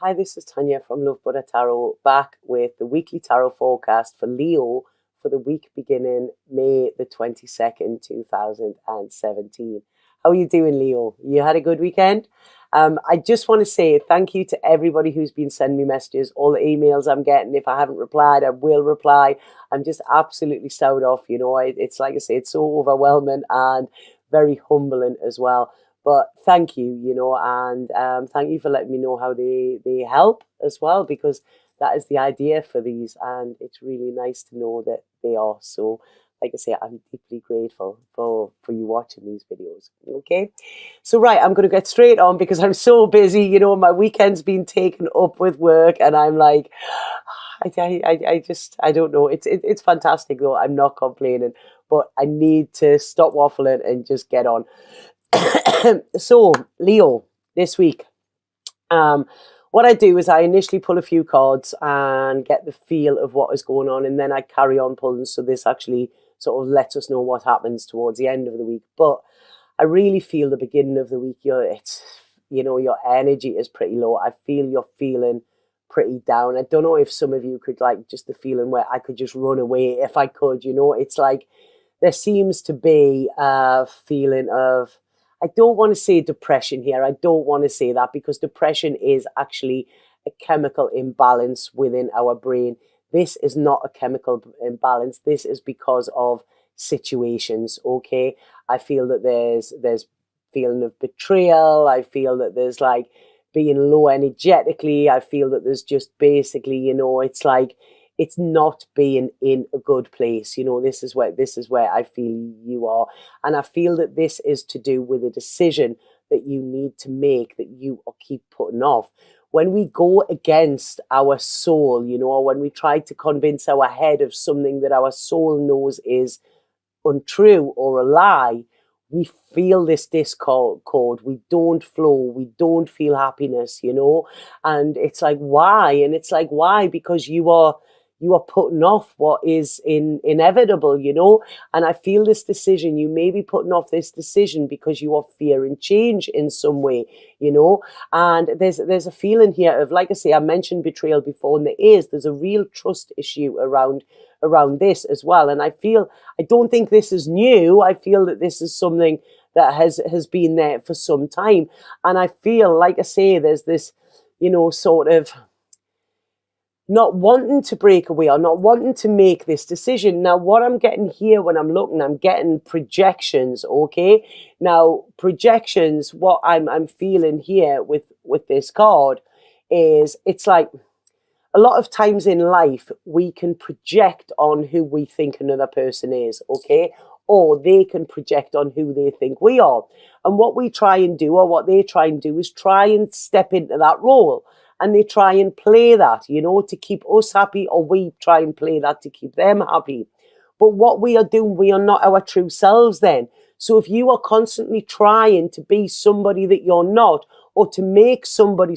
Hi, this is Tanya from Love Buddha Tarot, back with the weekly tarot forecast for Leo for the week beginning May the 22nd, 2017. How are you doing, Leo? You had a good weekend? I just want to say thank you to everybody who's been sending me messages, all the emails I'm getting. If I haven't replied, I will reply. I'm just absolutely stowed off. It's like I say, it's so overwhelming and very humbling as well. But thank you, and thank you for letting me know how they help as well, because that is the idea for these, and it's really nice to know that they are. So, like I say, I'm deeply grateful for you watching these videos. Okay, so right, I'm going to get straight on because I'm so busy. My weekend's been taken up with work, and I'm like, I don't know. It's fantastic though. I'm not complaining, but I need to stop waffling and just get on. So, Leo, this week, what I do is I initially pull a few cards and get the feel of what is going on, and then I carry on pulling. So this actually sort of lets us know what happens towards the end of the week. But I really feel the beginning of the week, your energy is pretty low. I feel you're feeling pretty down. I don't know if some of you could, like, just the feeling where I could just run away if I could. It's like there seems to be a feeling of, I don't want to say depression here. I don't want to say that, because depression is actually a chemical imbalance within our brain. This is not a chemical imbalance. This is because of situations, okay? I feel that there's feeling of betrayal. I feel that there's like being low energetically. I feel that there's just basically, it's like it's not being in a good place. This is where I feel you are. And I feel that this is to do with a decision that you need to make, that you keep putting off. When we go against our soul, or when we try to convince our head of something that our soul knows is untrue or a lie, we feel this discord. We don't flow. We don't feel happiness, and it's like, why? And it's like, why? Because you are putting off what is inevitable, and I feel this decision, you may be putting off this decision because you are fearing change in some way, and there's a feeling here of, like I say, I mentioned betrayal before, and there's a real trust issue around this as well. And I don't think this is new. I feel that this is something that has been there for some time, and I feel, like I say, there's this, sort of not wanting to break away or not wanting to make this decision. Now, what I'm getting here when I'm looking, I'm getting projections, okay? Now, projections, what I'm feeling here with this card is, it's like a lot of times in life, we can project on who we think another person is, okay? Or they can project on who they think we are. And what we try and do, or what they try and do, is try and step into that role. And they try and play that, to keep us happy, or we try and play that to keep them happy. But what we are doing, we are not our true selves then. So if you are constantly trying to be somebody that you're not, or to make somebody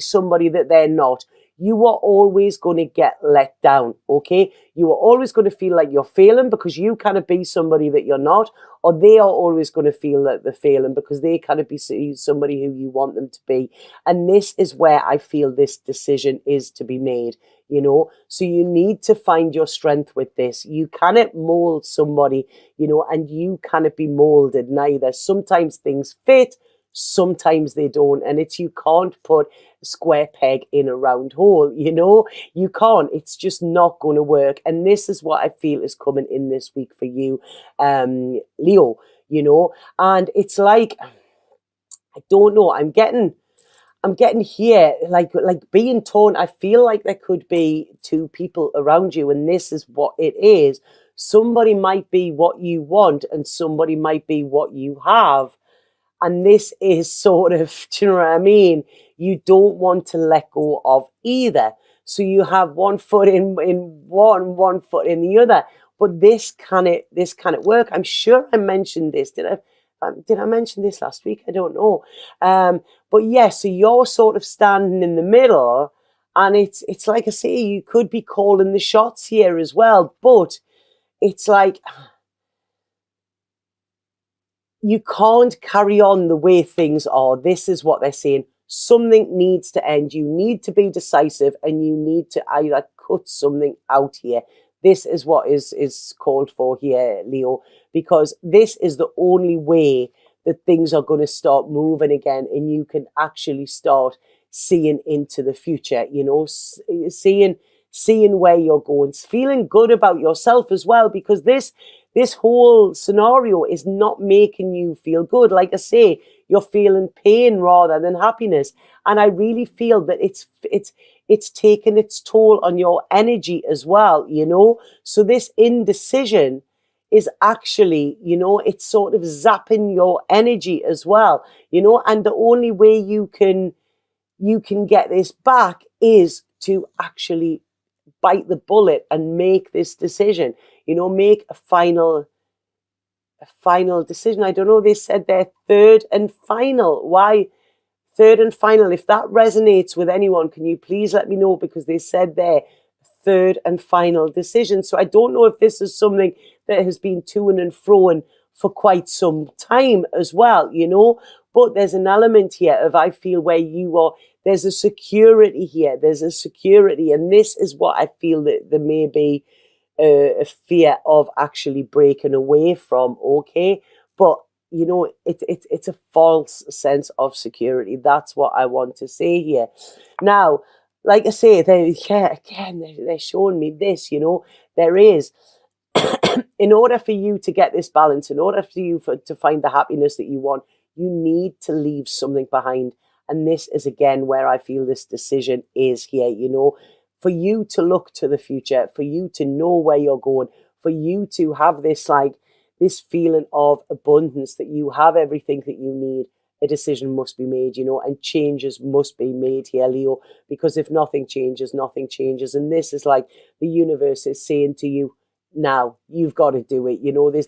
that they're not, you are always going to get let down, okay? You are always going to feel like you're failing because you cannot be somebody that you're not, or they are always going to feel that they're failing because they cannot be somebody who you want them to be. And this is where I feel this decision is to be made, So you need to find your strength with this. You cannot mold somebody, and you cannot be molded neither. Sometimes things fit, sometimes they don't, and you can't put a square peg in a round hole, you can't. It's just not going to work. And this is what I feel is coming in this week for you, Leo, and it's like, I don't know, I'm getting here like being torn. I feel like there could be two people around you, and this is what it is. Somebody might be what you want, and somebody might be what you have. And this is sort of, do you know what I mean? You don't want to let go of either. So you have one foot in one foot in the other. But this can it work? I'm sure I mentioned this. Did I mention this last week? I don't know. But yeah, so you're sort of standing in the middle, and it's like I say, you could be calling the shots here as well. But it's like, you can't carry on the way things are. This is what they're saying. something needs to end. You need to be decisive, and you need to either cut something out here. This is what is called for here, Leo, because this is the only way that things are going to start moving again, and you can actually start seeing into the future, seeing where you're going, feeling good about yourself as well, because this whole scenario is not making you feel good. Like I say, you're feeling pain rather than happiness. And I really feel that it's taken its toll on your energy as well, So this indecision is actually, it's sort of zapping your energy as well, and the only way you can get this back is to actually bite the bullet and make this decision, make a final decision. I don't know, they said they're third and final. Why third and final? If that resonates with anyone, can you please let me know, because they said they're third and final decision. So I don't know if this is something that has been to and fro for quite some time as well, but there's an element here of, I feel, where you are, there's a security here, and this is what I feel that there may be a fear of actually breaking away from, okay? But, it's a false sense of security. That's what I want to say here. Now, like I say, they're showing me this, there is, in order for you to get this balance, in order for you to find the happiness that you want, you need to leave something behind. And this is, again, where I feel this decision is here, for you to look to the future, for you to know where you're going, for you to have this feeling of abundance, that you have everything that you need. A decision must be made, and changes must be made here, Leo, because if nothing changes, nothing changes. And this is like the universe is saying to you, now you've got to do it.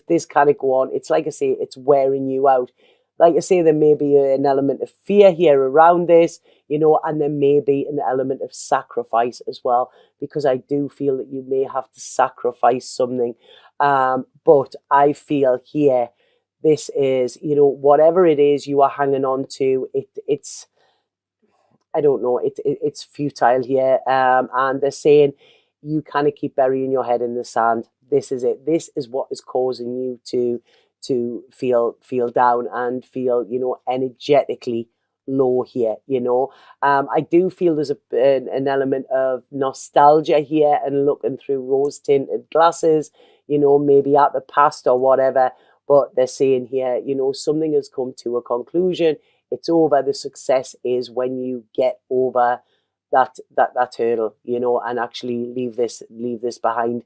This can't go on. It's like I say, it's wearing you out. Like I say, there may be an element of fear here around this, and there may be an element of sacrifice as well, because I do feel that you may have to sacrifice something. But I feel here, this is, whatever it is you are hanging on to, it's, I don't know, it's futile here. And they're saying you kind of keep burying your head in the sand. This is it. This is what is causing you to feel down and feel, energetically low here, I do feel there's an element of nostalgia here, and looking through rose tinted glasses, maybe at the past or whatever. But they're saying here, something has come to a conclusion. It's over. The success is when you get over that hurdle, and actually leave this behind,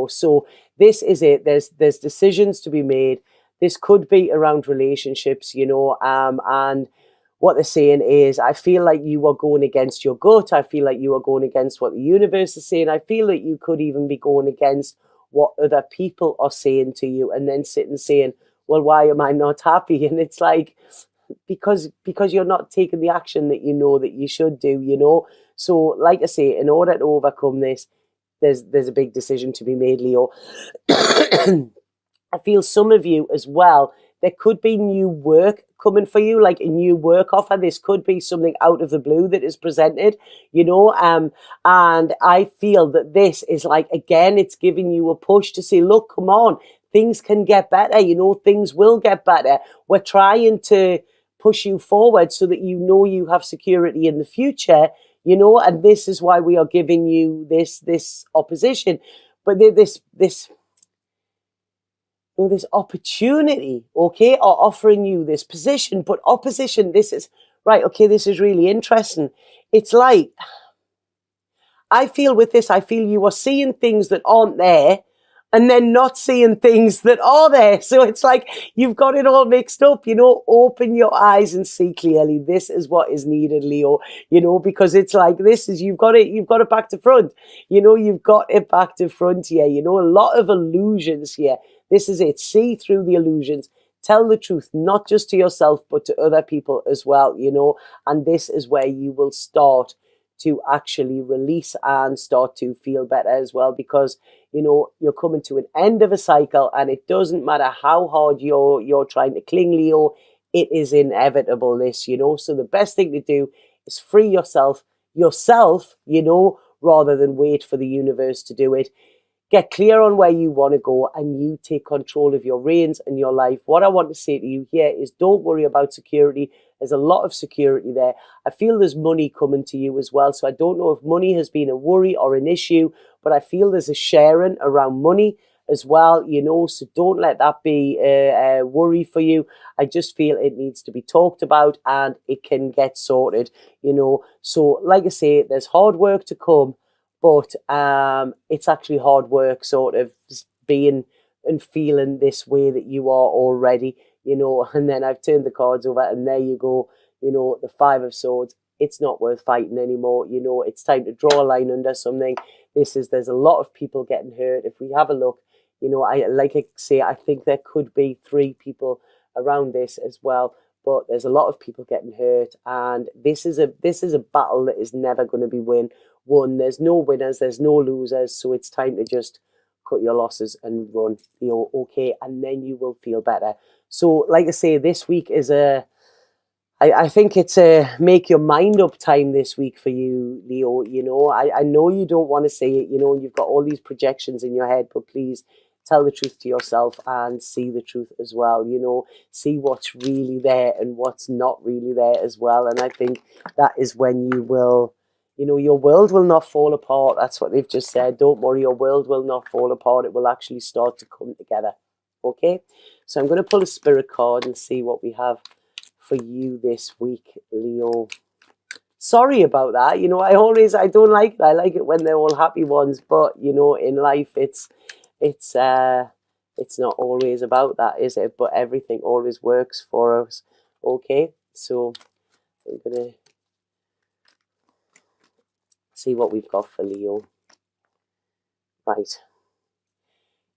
So this is it. There's decisions to be made. This could be around relationships, and what they're saying is, I feel like you are going against your gut. I feel like you are going against what the universe is saying. I feel that you could even be going against what other people are saying to you, and then sitting saying, well, why am I not happy? And it's like, because you're not taking the action that you know that you should do, So like I say, in order to overcome this, there's a big decision to be made, Leo. I feel some of you as well, there could be new work coming for you, like a new work offer. This could be something out of the blue that is presented, and I feel that this is like, again, it's giving you a push to say, look, come on, things can get better, things will get better. We're trying to push you forward so that you have security in the future, and this is why we are giving you this opposition. But this opportunity, okay, or offering you this position, but opposition, this is, right, okay, this is really interesting. It's like, I feel with this, I feel you are seeing things that aren't there, and then not seeing things that are there. So it's like, you've got it all mixed up, open your eyes and see clearly. This is what is needed, Leo, because it's like, you've got it back to front, you've got it back to front here, a lot of illusions here. This is it. See through the illusions. Tell the truth, not just to yourself, but to other people as well, and this is where you will start to actually release and start to feel better as well, because, you're coming to an end of a cycle, and it doesn't matter how hard you're trying to cling, Leo, it is inevitable, this, you know. So the best thing to do is free yourself, you know, rather than wait for the universe to do it. Get clear on where you want to go and you take control of your reins and your life. What I want to say to you here is don't worry about security. There's a lot of security there. I feel there's money coming to you as well. So I don't know if money has been a worry or an issue, but I feel there's a sharing around money as well, you know. So don't let that be a worry for you. I just feel it needs to be talked about and it can get sorted, you know. So like I say, there's hard work to come, but it's actually hard work sort of being and feeling this way that you are already, you know. And then I've turned the cards over and there you go, you know, the Five of Swords. It's not worth fighting anymore, you know. It's time to draw a line under something. There's a lot of people getting hurt. If we have a look, you know, like I say, I think there could be 3 people around this as well, but there's a lot of people getting hurt, and this is a battle that is never going to be won. There's no winners, there's no losers, so it's time to just cut your losses and run, you know, okay, and then you will feel better. So like I say, this week is I think it's a make your mind up time this week for you, Leo. You know, I know you don't want to say it, you know, you've got all these projections in your head, but please tell the truth to yourself and see the truth as well, you know, see what's really there and what's not really there as well. And I think that is when you will, you know, your world will not fall apart. That's what they've just said. Don't worry, your world will not fall apart. It will actually start to come together. Okay, so I'm going to pull a spirit card and see what we have for you this week, Leo. Sorry about that. You know, I don't like it. I like it when they're all happy ones, but you know, in life, it's not always about that, is it? But everything always works for us. Okay, so I'm gonna see what we've got for Leo. Right.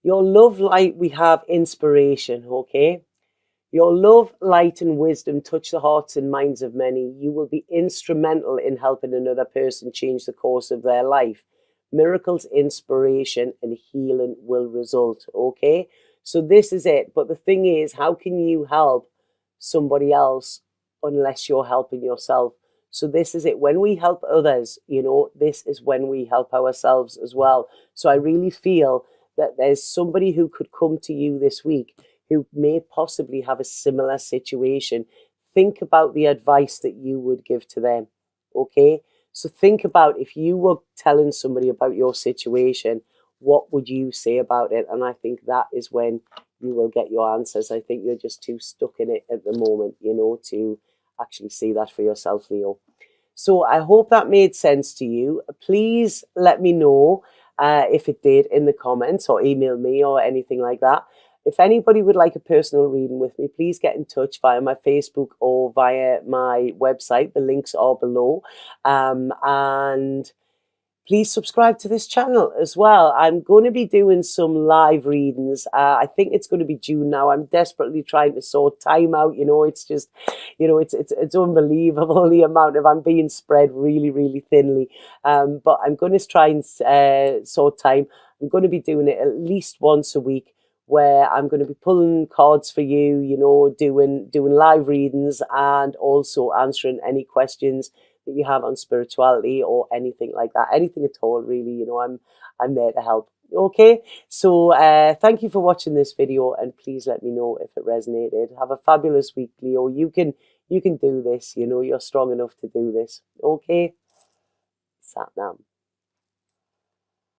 Your love light, we have inspiration, okay? Your love, light, and wisdom touch the hearts and minds of many. You will be instrumental in helping another person change the course of their life. Miracles, inspiration, and healing will result, okay? So this is it. But the thing is, how can you help somebody else unless you're helping yourself? So this is it. When we help others, you know, this is when we help ourselves as well. So I really feel that there's somebody who could come to you this week who may possibly have a similar situation. Think about the advice that you would give to them, okay? So think about if you were telling somebody about your situation, what would you say about it? And I think that is when you will get your answers. I think you're just too stuck in it at the moment, you know, to actually see that for yourself, Leo. So I hope that made sense to you. Please let me know if it did in the comments, or email me or anything like that. If anybody would like a personal reading with me, please get in touch via my Facebook or via my website. The links are below. And please subscribe to this channel as well. I'm going to be doing some live readings. I think it's going to be June now. I'm desperately trying to sort time out. You know, it's just, you know, it's unbelievable the amount of, I'm being spread really, really thinly. But I'm going to try and sort time. I'm going to be doing it at least once a week, where I'm going to be pulling cards for you, you know, doing live readings and also answering any questions that you have on spirituality or anything like that, anything at all, really. You know, I'm there to help. Okay, so thank you for watching this video, and please let me know if it resonated. Have a fabulous week, Leo. You can do this. You know, you're strong enough to do this. Okay, Sat Nam.